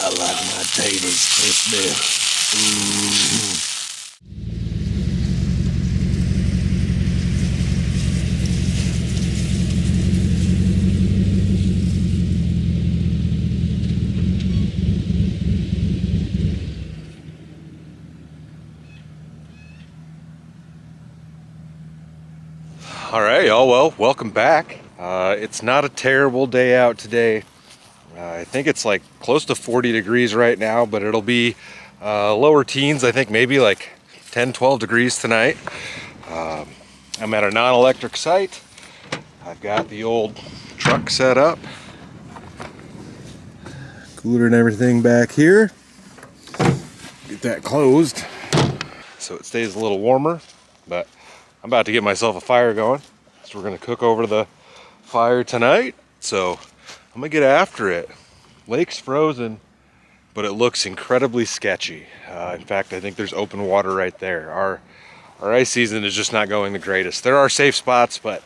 I like my taters crispy. All right, y'all. Well, welcome back. It's not a terrible day out today. I think it's like close to 40 degrees right now, but it'll be lower teens. I think maybe like 10, 12 degrees tonight. I'm at a non-electric site. I've got the old truck set up. Cooler and everything back here. Get that closed so it stays a little warmer, but I'm about to get myself a fire going. So we're gonna cook over the fire tonight. So I'm gonna get after it. Lake's frozen, but it looks incredibly sketchy. In fact, I think there's open water right there. Our ice season is just not going the greatest. There are safe spots, but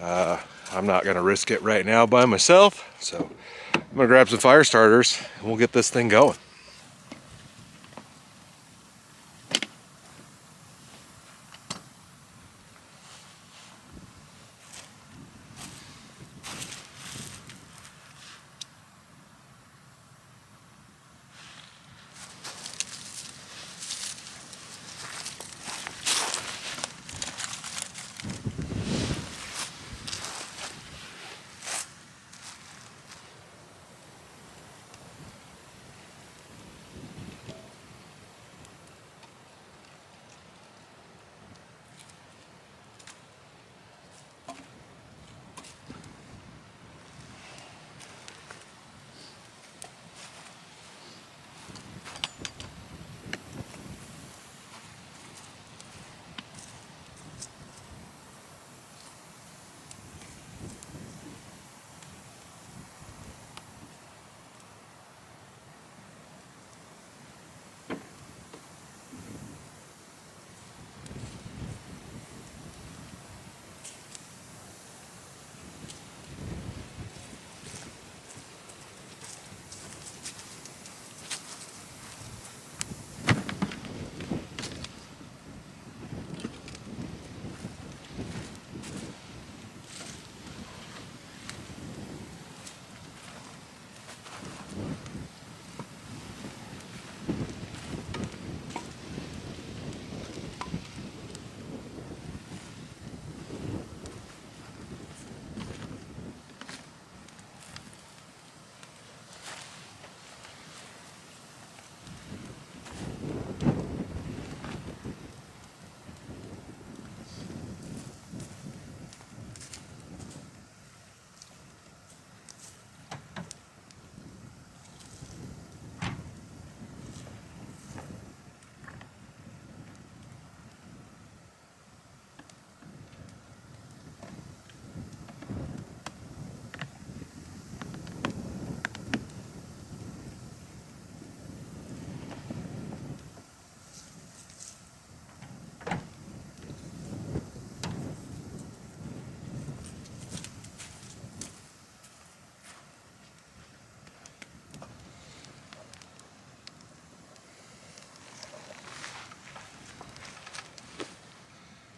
I'm not gonna risk it right now by myself. So I'm gonna grab some fire starters and we'll get this thing going.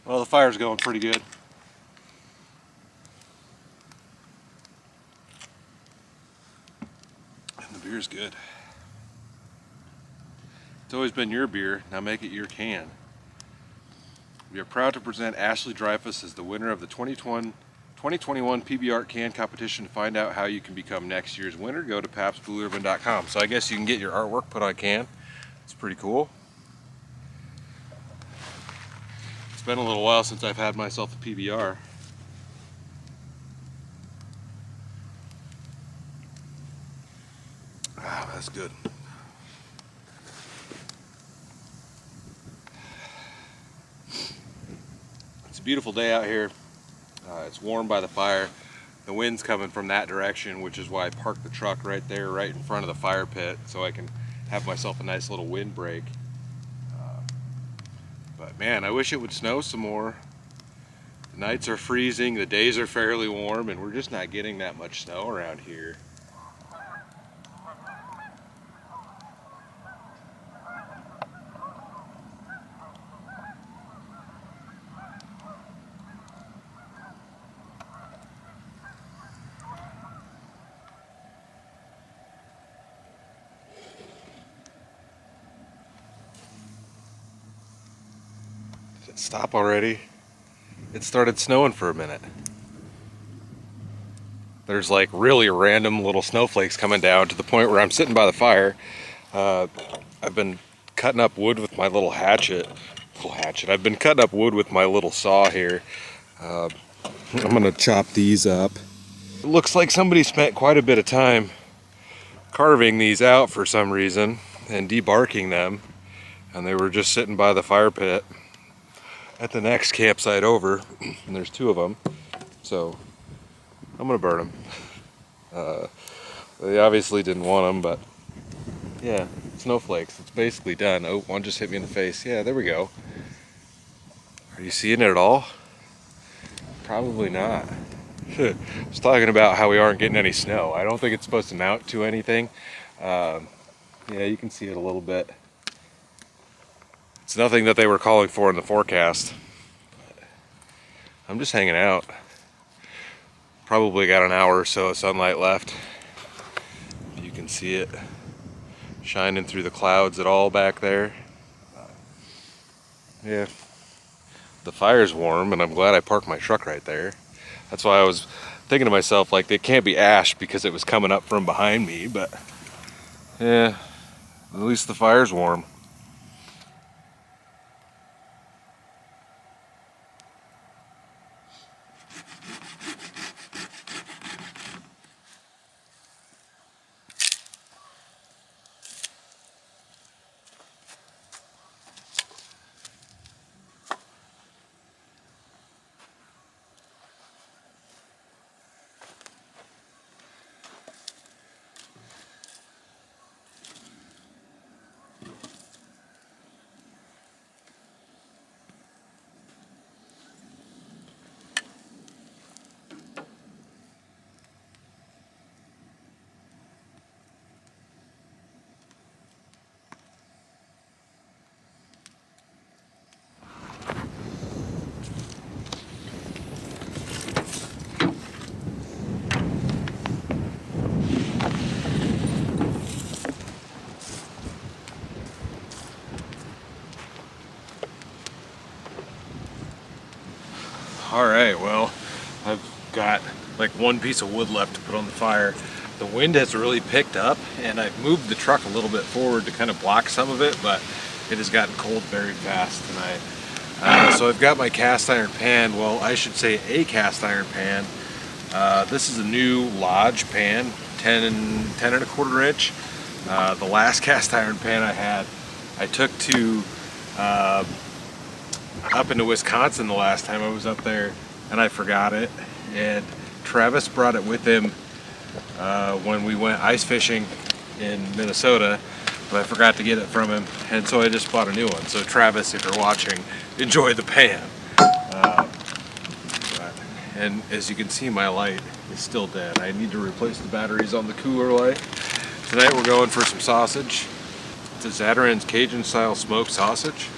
Well, the fire's going pretty good. And the beer's good. It's always been your beer, now make it your can. We are proud to present Ashley Dreyfus as the winner of the 2021 PB Art Can Competition. To find out how you can become next year's winner, go to papstblueribbon.com. So I guess you can get your artwork put on a can. It's pretty cool. It's been a little while since I've had myself a PBR. Ah, that's good. It's a beautiful day out here. It's warm by the fire. The wind's coming from that direction, which is why I parked the truck right there, right in front of the fire pit, so I can have myself a nice little windbreak. But man, I wish it would snow some more. The nights are freezing, the days are fairly warm, and we're just not getting that much snow around here. Stop already. It started snowing for a minute. There's like really random little snowflakes coming down to the point where I'm sitting by the fire. I've been cutting up wood with my little hatchet. I've been cutting up wood with my little saw here. I'm gonna chop these up. It looks like somebody spent quite a bit of time carving these out for some reason and debarking them, and they were just sitting by the fire pit at the next campsite over, and there's 2 of them, so I'm gonna burn them. They obviously didn't want them, but yeah, snowflakes, it's basically done. Oh, one just hit me in the face. Yeah, there we go. Are you seeing it at all? Probably not. I was talking about how we aren't getting any snow. I don't think it's supposed to mount to anything. Yeah, you can see it a little bit. It's nothing that they were calling for in the forecast. I'm just hanging out. Probably got an hour or so of sunlight left. You can see it shining through the clouds at all back there. Yeah, the fire's warm, and I'm glad I parked my truck right there. That's why I was thinking to myself, like, it can't be ash because it was coming up from behind me, but yeah, at least the fire's warm. All right, well, I've got like 1 piece of wood left to put on the fire. The wind has really picked up, and I've moved the truck a little bit forward to kind of block some of it, but it has gotten cold very fast tonight. So I've got my cast iron pan, well, I should say a cast iron pan. This is a new Lodge pan, 10 and a quarter inch. The last cast iron pan I had, I took to up into Wisconsin the last time I was up there, and I forgot it, and Travis brought it with him when we went ice fishing in Minnesota, but I forgot to get it from him, and so I just bought a new one. So Travis, if you're watching, enjoy the pan. And as you can see, my light is still dead. I need to replace the batteries on the cooler light. Tonight we're going for some sausage. It's a Zatarain's Cajun style smoked sausage.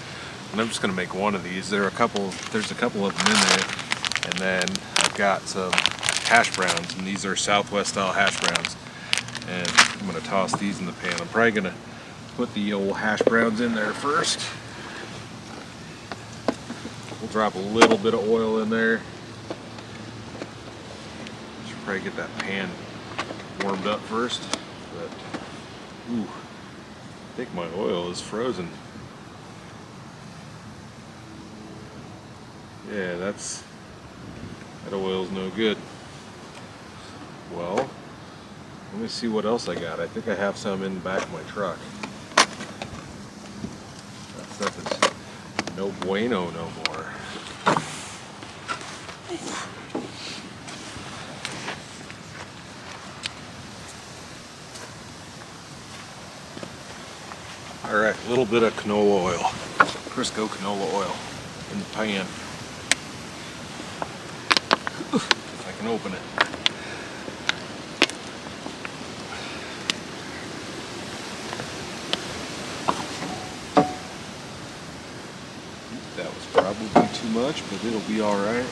And I'm just gonna make one of these. There's a couple of them in there. And then I've got some hash browns, and these are Southwest style hash browns. And I'm gonna toss these in the pan. I'm probably gonna put the old hash browns in there first. We'll drop a little bit of oil in there. Should probably get that pan warmed up first. But, ooh, I think my oil is frozen. Yeah, that oil's no good. Well, let me see what else I got. I think I have some in the back of my truck. That stuff is no bueno no more. Alright, a little bit of canola oil. Crisco canola oil in the pan. If I can open it. That was probably too much, but it'll be alright.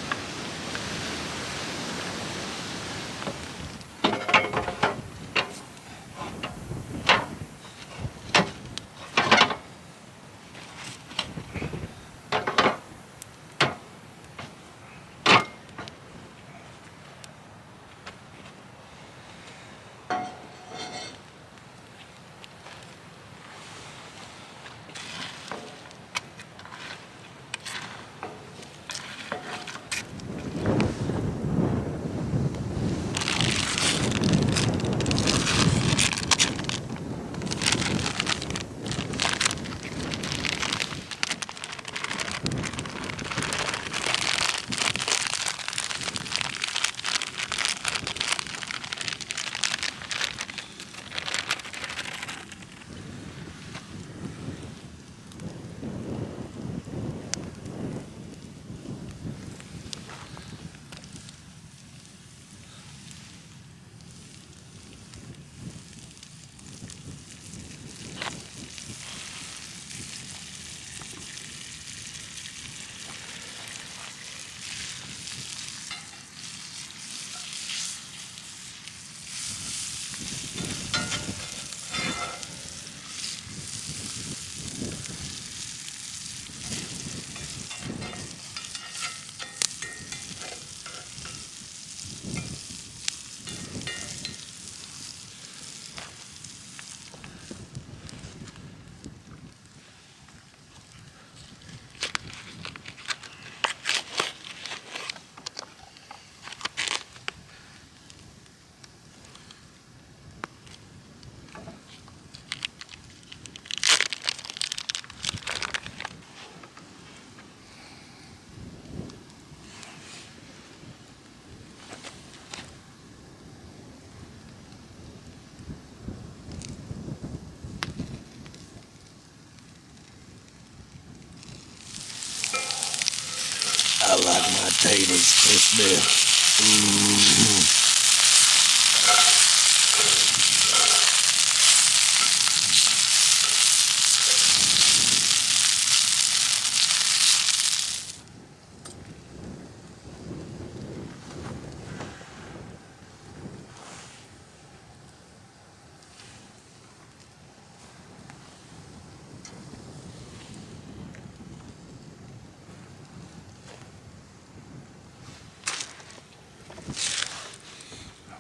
potatoes crispy.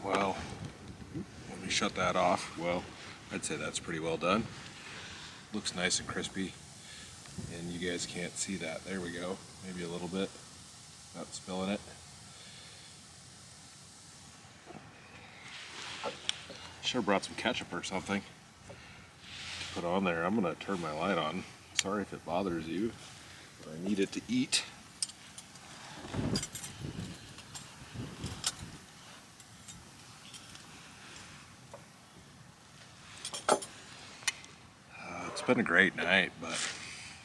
Well, let me shut that off. Well, I'd say that's pretty well done. Looks nice and crispy, and you guys can't see that. There we go. Maybe a little bit. Not spilling it. Should have brought some ketchup or something to put on there. I'm gonna turn my light on. Sorry if it bothers you, but I need it to eat. It's been a great night, but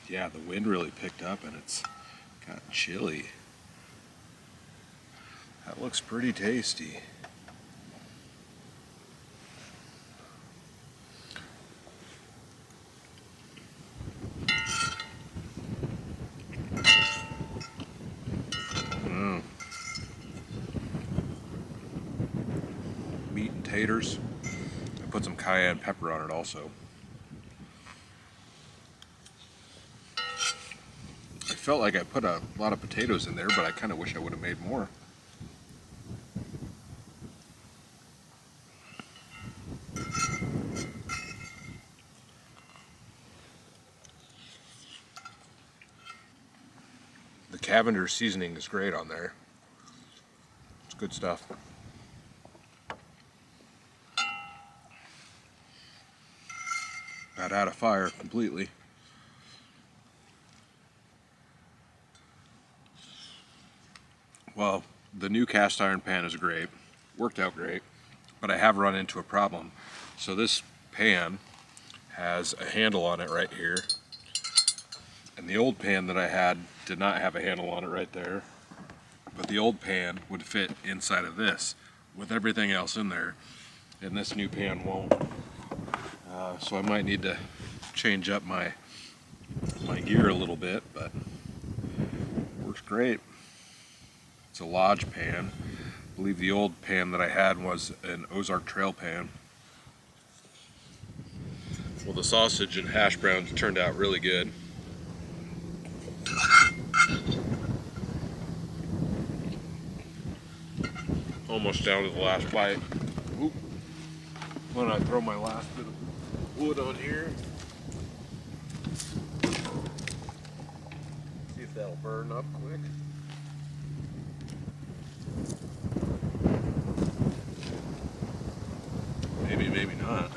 yeah, the wind really picked up and it's gotten chilly. That looks pretty tasty. Meat and taters. I put some cayenne pepper on it also. I felt like I put a lot of potatoes in there, but I kind of wish I would have made more. The Cavender's seasoning is great on there. It's good stuff. Got out of fire completely. Well, the new cast iron pan is great. Worked out great, but I have run into a problem. So this pan has a handle on it right here, and the old pan that I had did not have a handle on it right there, but the old pan would fit inside of this with everything else in there, and this new pan won't. So I might need to change up my gear a little bit, but works great. It's a Lodge pan. I believe the old pan that I had was an Ozark Trail pan. Well, the sausage and hash browns turned out really good. Almost down to the last bite. Oop. Why don't I throw my last bit of wood on here? See if that'll burn up quick. Maybe, maybe not.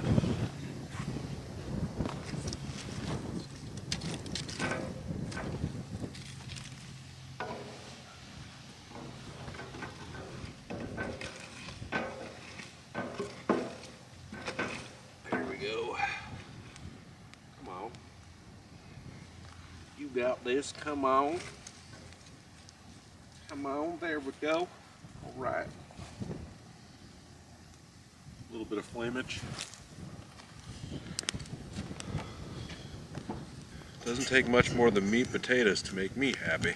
There we go. Come on. You got this. Come on. Come on. There we go. All right. A little bit of flamage. Doesn't take much more than meat potatoes to make me happy.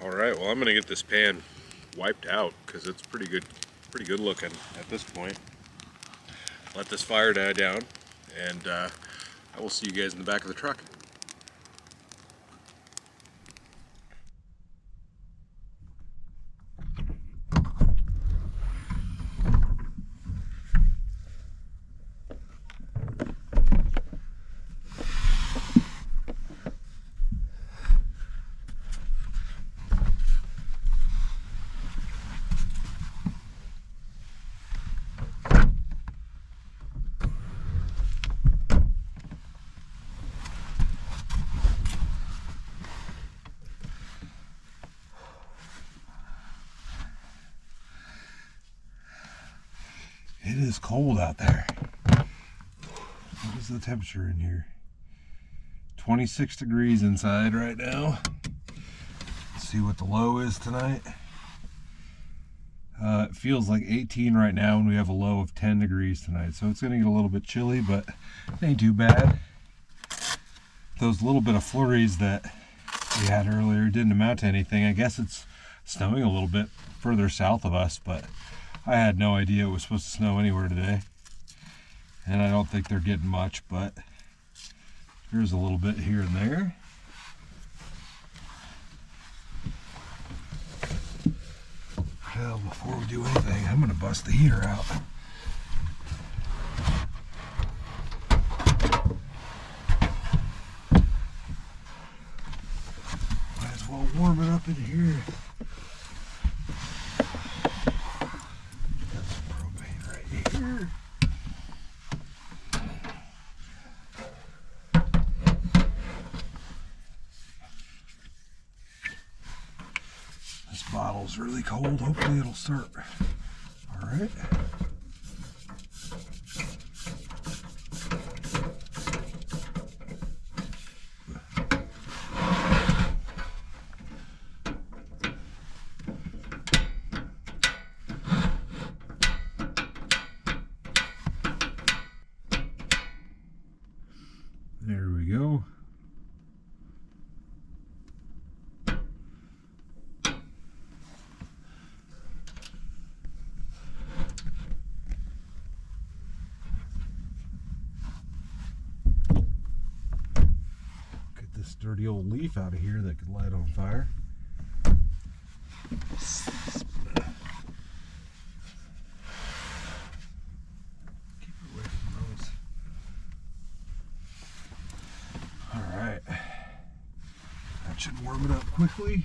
All right, well, I'm gonna get this pan wiped out because it's pretty good looking at this point. Let this fire die down, and I will see you guys in the back of the truck. It is cold out there. What is the temperature in here? 26 degrees inside right now. Let's see what the low is tonight. It feels like 18 right now, and we have a low of 10 degrees tonight. So it's going to get a little bit chilly, but it ain't too bad. Those little bit of flurries that we had earlier didn't amount to anything. I guess it's snowing a little bit further south of us, but I had no idea it was supposed to snow anywhere today. And I don't think they're getting much, but there's a little bit here and there. Well, before we do anything, I'm gonna bust the heater out. Might as well warm it up in here. Got some propane right here. This bottle's really cold. Hopefully it'll start. All right. There we go. Get this dirty old leaf out of here that could light on fire. Keep it away from those. All right, that should warm it up quickly.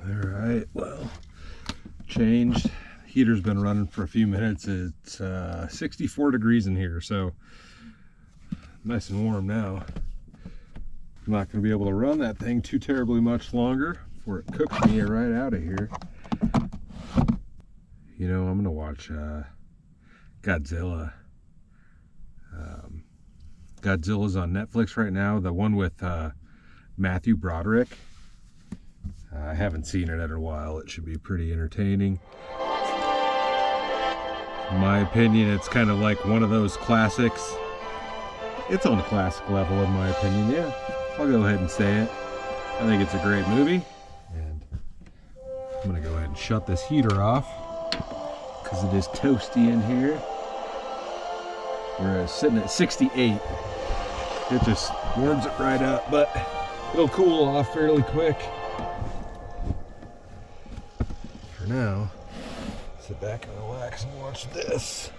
Alright, well, changed. Heater's been running for a few minutes. It's 64 degrees in here, so nice and warm now. I'm not going to be able to run that thing too terribly much longer before it cooks me right out of here. You know, I'm going to watch Godzilla. Godzilla's on Netflix right now, the one with Matthew Broderick. I haven't seen it in a while. It should be pretty entertaining. In my opinion, it's kind of like one of those classics. It's on a classic level in my opinion, yeah. I'll go ahead and say it. I think it's a great movie. And I'm gonna go ahead and shut this heater off because it is toasty in here. We're sitting at 68. It just warms it right up, but it'll cool off fairly quick. For now, sit back and relax and watch this.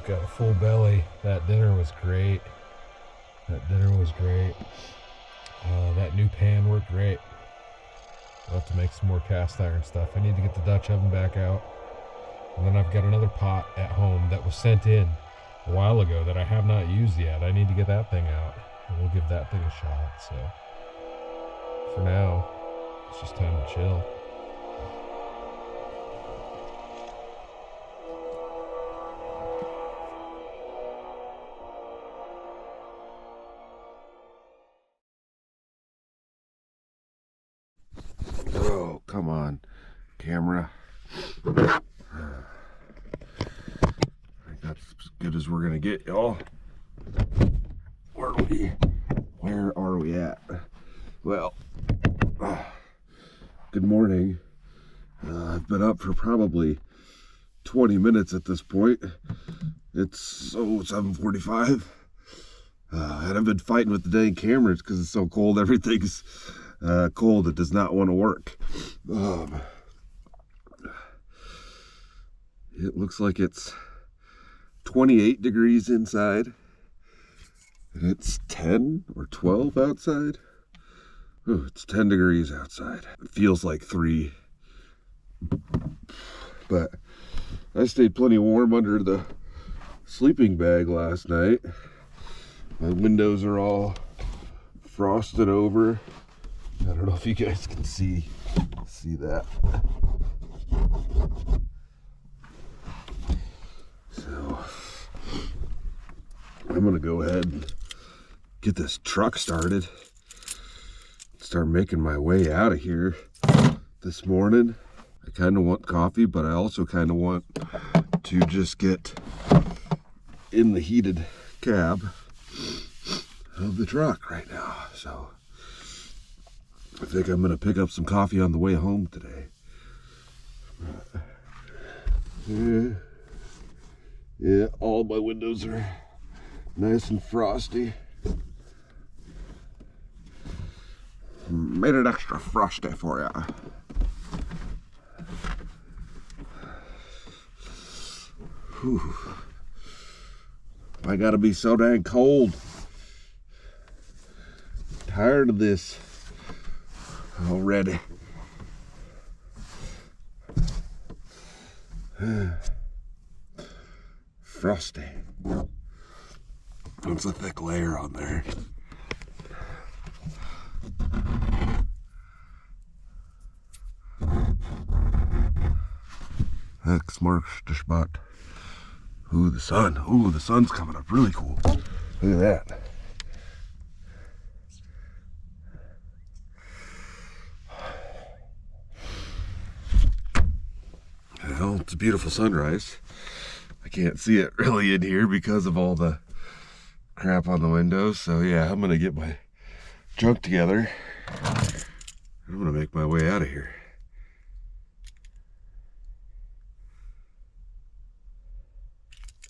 Got a full belly. That dinner was great. That new pan worked great. I'll have to make some more cast iron stuff. I need to get the Dutch oven back out. And then I've got another pot at home that was sent in a while ago that I have not used yet. I need to get that thing out, and we'll give that thing a shot. So for now, it's just time to chill. Oh, come on, camera. I think that's as good as we're gonna get, y'all. Where are we at? Well, good morning. I've been up for probably 20 minutes at this point. It's 7:45. And I've been fighting with the dang cameras because it's so cold. Everything's cold. It does not want to work. It looks like it's 28 degrees inside. And it's 10 or 12 outside. Oh, it's 10 degrees outside. It feels like 3. But I stayed plenty warm under the sleeping bag last night. My windows are all frosted over. I don't know if you guys can see that. So I'm gonna go ahead and get this truck started. Start making my way out of here this morning. I kind of want coffee, but I also kind of want to just get in the heated cab of the truck right now. So I think I'm gonna pick up some coffee on the way home today. Yeah, all my windows are nice and frosty. Made it extra frosty for ya. Whew. I gotta be so dang cold. Tired of this already. Frosty. It's a thick layer on there. X marks the spot. Ooh, the sun. Ooh, the sun's coming up really cool. Look at that. Well, it's a beautiful sunrise. I can't see it really in here because of all the crap on the windows. So yeah, I'm gonna get my junk together. I'm gonna make my way out of here.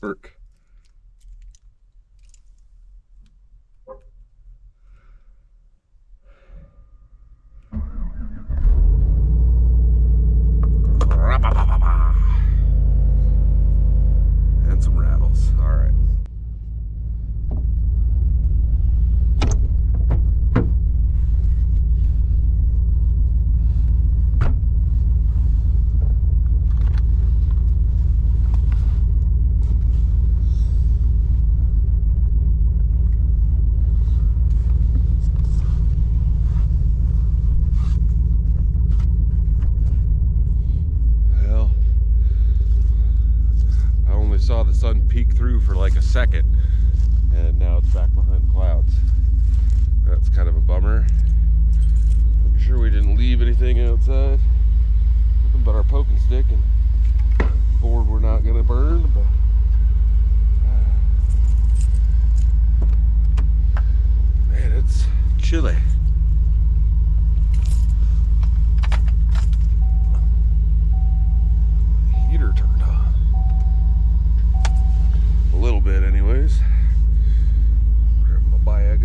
Work. And some rattles. All right. Saw the sun peek through for like a second, and now it's back behind clouds. That's kind of a bummer. I'm sure we didn't leave anything outside. Nothing but our poking stick and board we're not gonna burn, but man, it's chilly. Heater turned on. A little bit anyways. Grab my bag.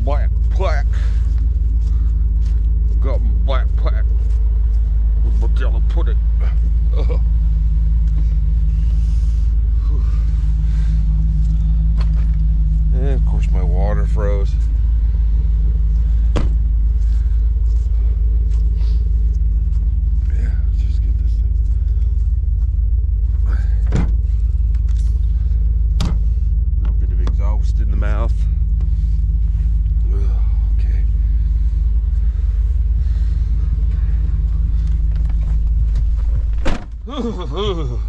Black plaque. I've got my black plaque. Where's my yellow put it? And of course my water froze. Ooh.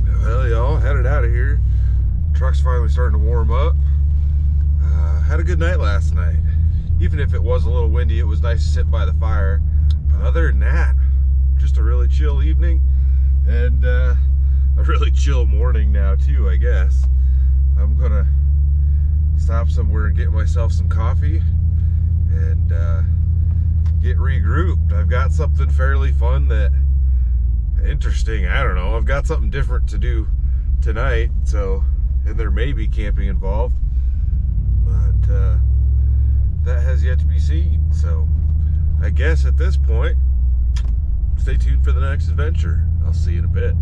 Well, y'all, headed out of here. Truck's finally starting to warm up. Had a good night last night. Even if it was a little windy, it was nice to sit by the fire. But other than that, just a really chill evening and a really chill morning now too, I guess. I'm gonna stop somewhere and get myself some coffee and get regrouped. I've got something fairly fun interesting, I don't know. I've got something different to do tonight, and there may be camping involved, but that has yet to be seen. So I guess at this point, stay tuned for the next adventure. I'll see you in a bit.